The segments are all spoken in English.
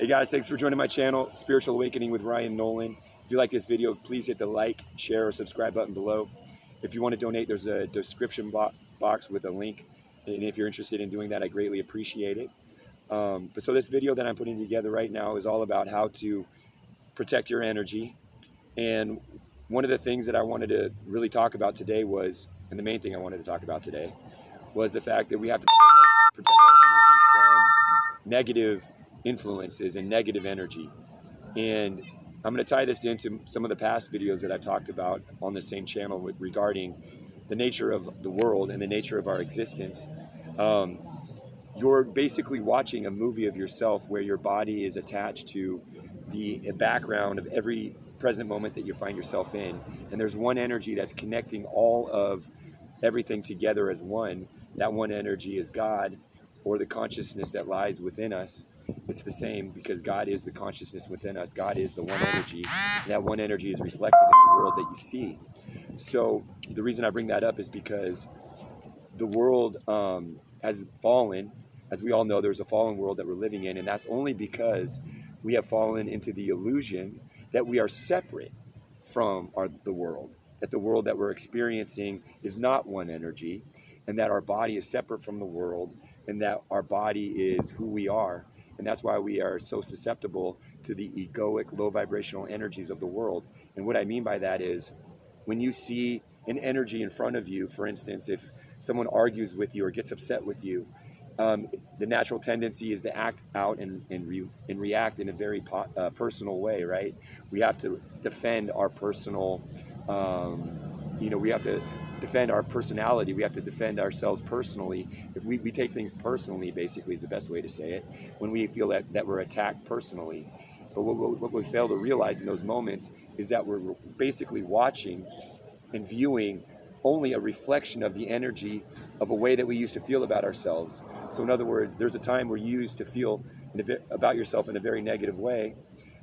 Hey guys, thanks for joining my channel, Spiritual Awakening with Ryan Nolan. If you like this video, please hit the like, share, or subscribe button below. If you want to donate, there's a description box with a link. And if you're interested in doing that, I greatly appreciate it. So this video that I'm putting together right now is all about how to protect your energy. And one of the things that I wanted to really talk about today was, and the main thing I wanted to talk about today, was the fact that we have to protect our energy from negative influences and negative energy. And I'm going to tie this into some of the past videos that I've talked about on the same channel regarding the nature of the world and the nature of our existence. You're basically watching a movie of yourself where your body is attached to the background of every present moment that you find yourself in. And there's one energy that's connecting all of everything together as one. That one energy is God, or the consciousness that lies within us. It's the same because God is the consciousness within us. God is the one energy. And that one energy is reflected in the world that you see. So the reason I bring that up is because the world has fallen. As we all know, there's a fallen world that we're living in, and that's only because we have fallen into the illusion that we are separate from the world, that the world that we're experiencing is not one energy, and that our body is separate from the world, and that our body is who we are. And that's why we are so susceptible to the egoic, low vibrational energies of the world. And what I mean by that is, when you see an energy in front of you, for instance, if someone argues with you or gets upset with you, the natural tendency is to act out and react in a very personal way, right? We have to defend our personal, we have to defend our personality. We have to defend ourselves personally. If we take things personally, basically, is the best way to say it, when we feel that we're attacked personally. But what we fail to realize in those moments is that we're basically watching and viewing only a reflection of the energy of a way that we used to feel about ourselves. So in other words, there's a time where you used to feel about yourself in a very negative way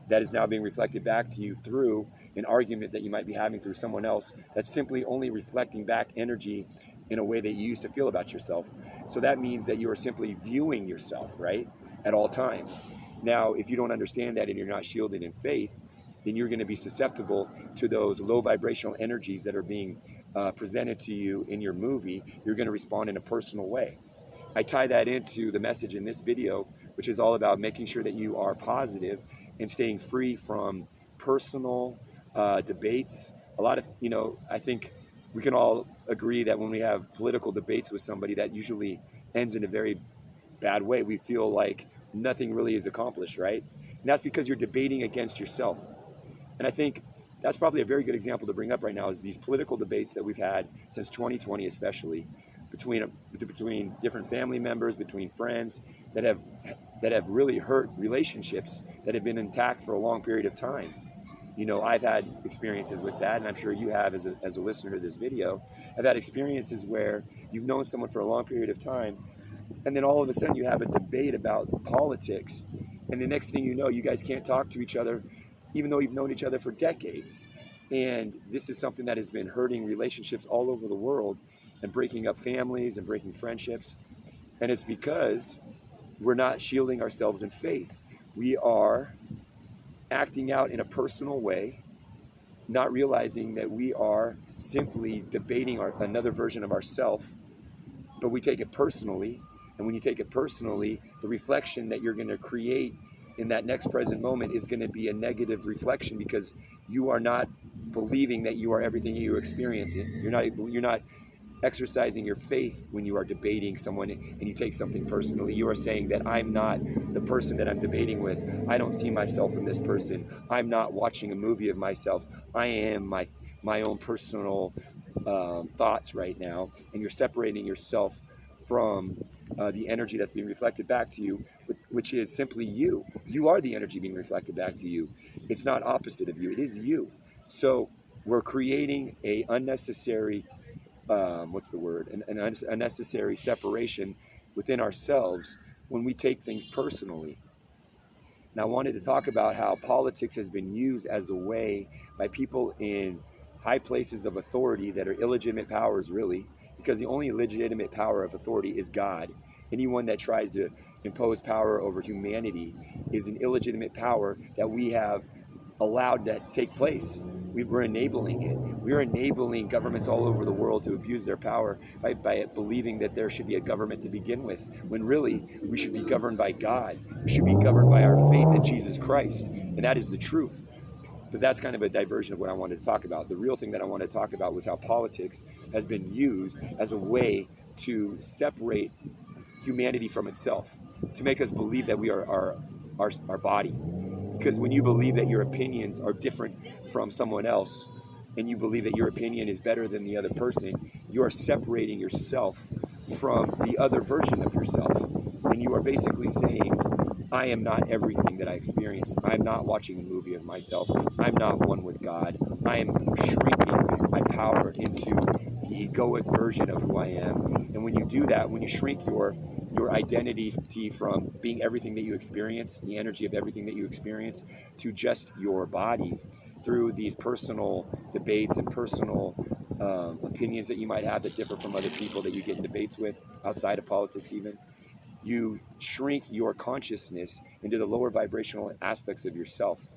that is now being reflected back to you through an argument that you might be having through someone else that's simply only reflecting back energy in a way that you used to feel about yourself. So that means that you are simply viewing yourself, right, at all times. Now, if you don't understand that and you're not shielded in faith, then you're going to be susceptible to those low vibrational energies that are being presented to you in your movie. You're going to respond in a personal way. I tie that into the message in this video, which is all about making sure that you are positive and staying free from personal debates. A lot of, I think we can all agree that when we have political debates with somebody, that usually ends in a very bad way. We feel like nothing really is accomplished, right? And that's because you're debating against yourself. And I think that's probably a very good example to bring up right now, is these political debates that we've had since 2020, especially between different family members, between friends that have really hurt relationships that have been intact for a long period of time. I've had experiences with that, and I'm sure you have as a listener to this video. I've had experiences where you've known someone for a long period of time, and then all of a sudden you have a debate about politics, and the next thing you know, you guys can't talk to each other, even though you've known each other for decades. And this is something that has been hurting relationships all over the world and breaking up families and breaking friendships. And it's because we're not shielding ourselves in faith. We are acting out in a personal way, not realizing that we are simply debating another version of ourselves, but we take it personally. And when you take it personally, the reflection that you're going to create in that next present moment is going to be a negative reflection, because you are not believing that you are everything you experience. You're not exercising your faith when you are debating someone and you take something personally. You are saying that I'm not the person that I'm debating with. I don't see myself in this person. I'm not watching a movie of myself. I am my own personal thoughts right now. And you're separating yourself from the energy that's being reflected back to you, which is simply you. You are the energy being reflected back to you. It's not opposite of you. It is you. So we're creating a unnecessary, an unnecessary separation within ourselves when we take things personally. Now, I wanted to talk about how politics has been used as a way by people in high places of authority that are illegitimate powers, really, because the only legitimate power of authority is God. Anyone that tries to impose power over humanity is an illegitimate power that we have allowed that take place. We're enabling it. We're enabling governments all over the world to abuse their power by believing that there should be a government to begin with, when really we should be governed by God. We should be governed by our faith in Jesus Christ, and that is the truth. But that's kind of a diversion of what I wanted to talk about. The real thing that I wanted to talk about was how politics has been used as a way to separate humanity from itself, to make us believe that we are our body. Because when you believe that your opinions are different from someone else, and you believe that your opinion is better than the other person, you are separating yourself from the other version of yourself. And you are basically saying, I am not everything that I experience. I'm not watching a movie of myself. I'm not one with God. I am shrinking my power into the egoic version of who I am. And when you do that, when you shrink your identity from being everything that you experience, the energy of everything that you experience, to just your body, through these personal debates and personal opinions that you might have that differ from other people that you get in debates with outside of politics even, you shrink your consciousness into the lower vibrational aspects of yourself.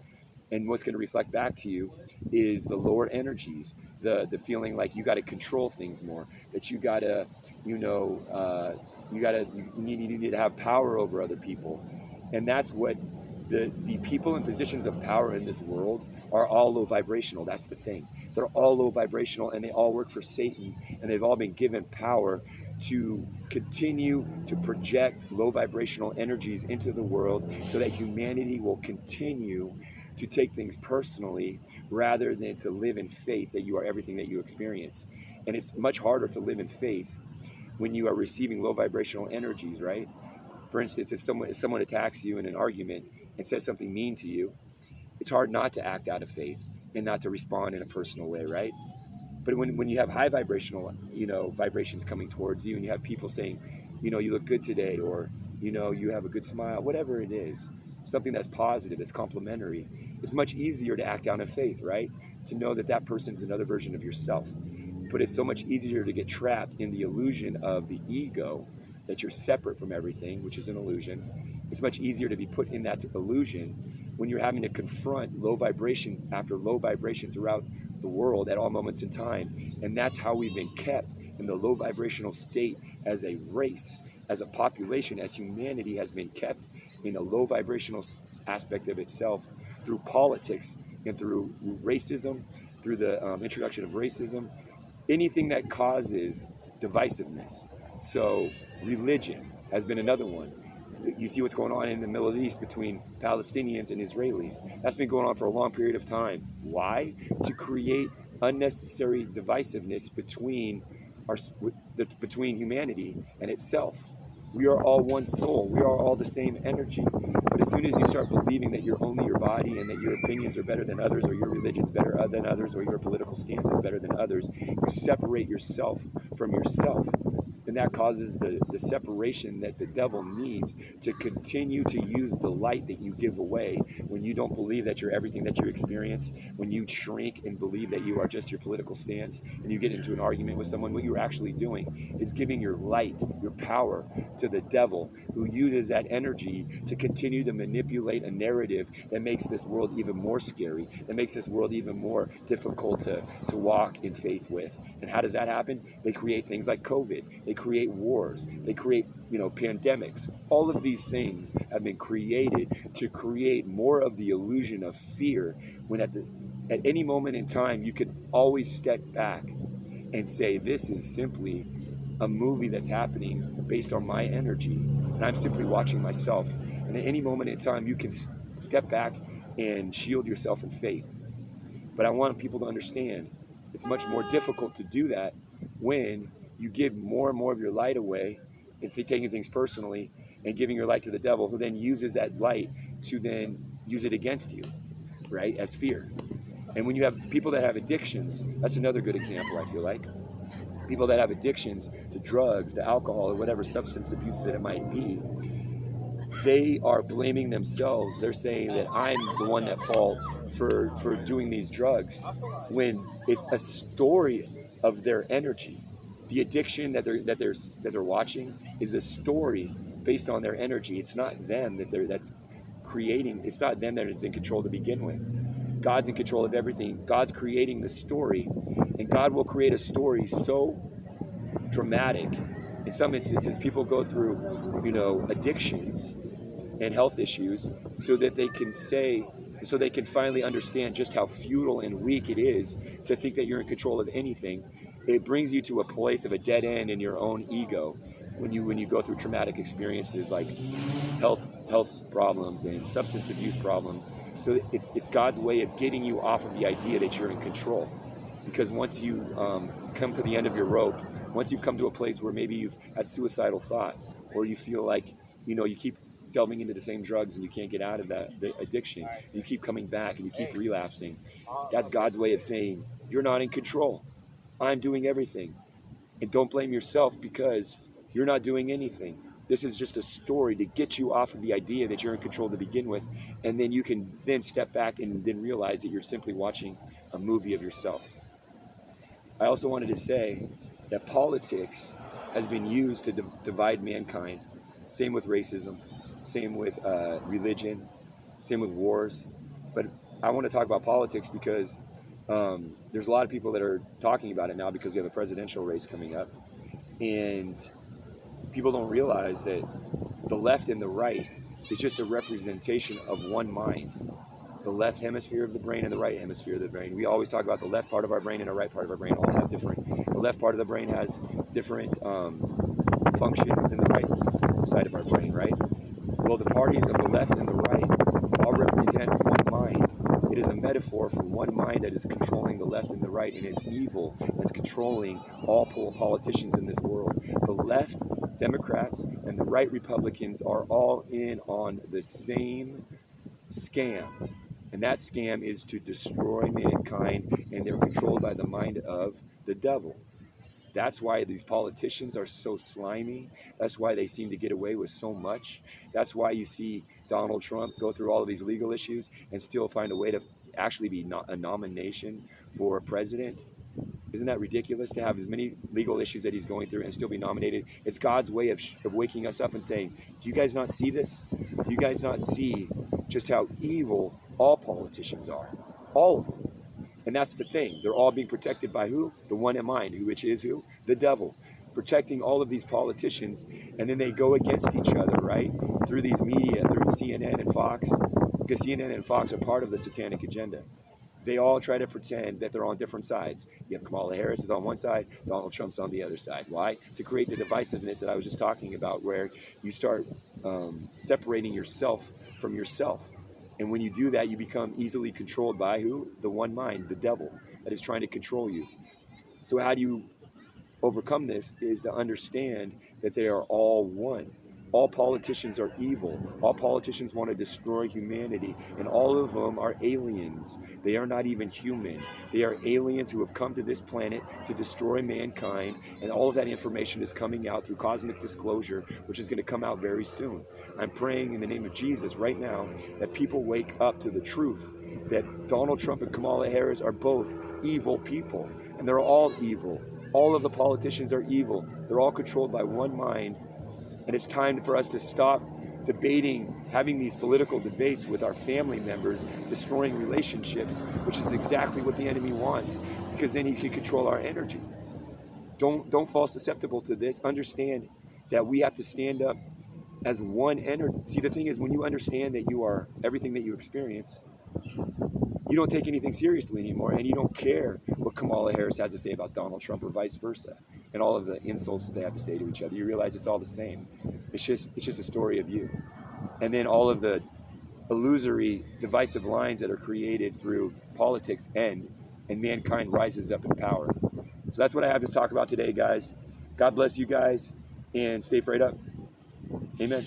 And what's going to reflect back to you is the lower energies, the feeling like you got to control things more, that you got to, you need to have power over other people. And that's what the people in positions of power in this world are all low vibrational. That's the thing. They're all low vibrational, and they all work for Satan, and they've all been given power to continue to project low vibrational energies into the world so that humanity will continue to take things personally rather than to live in faith that you are everything that you experience. And it's much harder to live in faith when you are receiving low vibrational energies, right? For instance, if someone attacks you in an argument and says something mean to you, it's hard not to act out of faith and not to respond in a personal way, right? But when you have high vibrational, vibrations coming towards you, and you have people saying, you look good today, or, you have a good smile, whatever it is, something that's positive, that's complimentary, it's much easier to act out of faith, right? To know that that person's another version of yourself. But it's so much easier to get trapped in the illusion of the ego, that you're separate from everything, which is an illusion. It's much easier to be put in that illusion when you're having to confront low vibration after low vibration throughout the world at all moments in time. And that's how we've been kept in the low vibrational state as a race, as a population, as humanity has been kept in a low vibrational aspect of itself through politics and through racism, through the introduction of racism, anything that causes divisiveness. So religion has been another one. So you see what's going on in the Middle East between Palestinians and Israelis. That's been going on for a long period of time. Why? To create unnecessary divisiveness between humanity and itself. We are all one soul. We are all the same energy. But as soon as you start believing that you're only your body and that your opinions are better than others, or your religion's better than others, or your political stance is better than others, you separate yourself from yourself. And that causes the separation that the devil needs to continue to use the light that you give away when you don't believe that you're everything that you experience, when you shrink and believe that you are just your political stance, and you get into an argument with someone. What you're actually doing is giving your light, your power, to the devil, who uses that energy to continue to manipulate a narrative that makes this world even more scary, that makes this world even more difficult to walk in faith with. And how does that happen? They create things like COVID. They create wars. They create, pandemics. All of these things have been created to create more of the illusion of fear, when at any moment in time, you could always step back and say, this is simply a movie that's happening based on my energy, and I'm simply watching myself. And at any moment in time, you can step back and shield yourself in faith. But I want people to understand it's much more difficult to do that when you give more and more of your light away and taking things personally and giving your light to the devil, who then uses that light to then use it against you, right, as fear. And when you have people that have addictions, that's another good example, I feel like. People that have addictions to drugs, to alcohol, or whatever substance abuse that it might be, they are blaming themselves. They're saying that I'm the one at fault for doing these drugs, when it's a story of their energy. The addiction that they're watching is a story based on their energy. It's not them that's creating. It's not them that is in control to begin with. God's in control of everything. God's creating the story, and God will create a story so dramatic. In some instances, people go through, addictions and health issues so they can finally understand just how futile and weak it is to think that you're in control of anything. It brings you to a place of a dead end in your own ego when you go through traumatic experiences like health problems and substance abuse problems. So it's God's way of getting you off of the idea that you're in control. Because once you come to the end of your rope, once you've come to a place where maybe you've had suicidal thoughts, or you feel like you keep delving into the same drugs and you can't get out of the addiction, you keep coming back and you keep relapsing, that's God's way of saying, you're not in control. I'm doing everything. And don't blame yourself because you're not doing anything. This is just a story to get you off of the idea that you're in control to begin with, and then you can then step back and then realize that you're simply watching a movie of yourself. I also wanted to say that politics has been used to divide mankind. Same with racism, same with religion, same with wars. But I want to talk about politics because there's a lot of people that are talking about it now because we have a presidential race coming up. And people don't realize that the left and the right is just a representation of one mind. The left hemisphere of the brain and the right hemisphere of the brain. We always talk about the left part of our brain and the right part of our brain all have different. The left part of the brain has different functions than the right side of our brain, right? Well, the parties of the left and the right all represent one mind. It is a metaphor for one mind that is controlling the left and the right, and it's evil that's controlling all politicians in this world. The left Democrats and the right Republicans are all in on the same scam. And that scam is to destroy mankind, and they're controlled by the mind of the devil. That's why these politicians are so slimy. That's why they seem to get away with so much. That's why you see Donald Trump go through all of these legal issues and still find a way to actually be a nomination for president. Isn't that ridiculous to have as many legal issues that he's going through and still be nominated? It's God's way of waking us up and saying, do you guys not see this? Do you guys not see just how evil all politicians are? All of them. And that's the thing. They're all being protected by who? The one in mind, which is who? The devil. Protecting all of these politicians, and then they go against each other, right? Through these media, through CNN and Fox, because CNN and Fox are part of the satanic agenda. They all try to pretend that they're on different sides. You have Kamala Harris is on one side, Donald Trump's on the other side. Why? To create the divisiveness that I was just talking about, where you start separating yourself from yourself. And when you do that, you become easily controlled by who? The one mind, the devil, that is trying to control you. So how do you overcome this? Is to understand that they are all one. All politicians are evil. All politicians want to destroy humanity. And all of them are aliens. They are not even human. They are aliens who have come to this planet to destroy mankind. And all of that information is coming out through cosmic disclosure, which is going to come out very soon. I'm praying in the name of Jesus right now that people wake up to the truth that Donald Trump and Kamala Harris are both evil people. And they're all evil. All of the politicians are evil. They're all controlled by one mind. And it's time for us to stop debating, having these political debates with our family members, destroying relationships, which is exactly what the enemy wants, because then he can control our energy. Don't fall susceptible to this. Understand that we have to stand up as one energy. See, the thing is, when you understand that you are everything that you experience, you don't take anything seriously anymore, and you don't care what Kamala Harris has to say about Donald Trump or vice versa, and all of the insults that they have to say to each other. You realize it's all the same. It's just a story of you. And then all of the illusory, divisive lines that are created through politics end, and mankind rises up in power. So that's what I have to talk about today, guys. God bless you guys, and stay prayed up. Amen.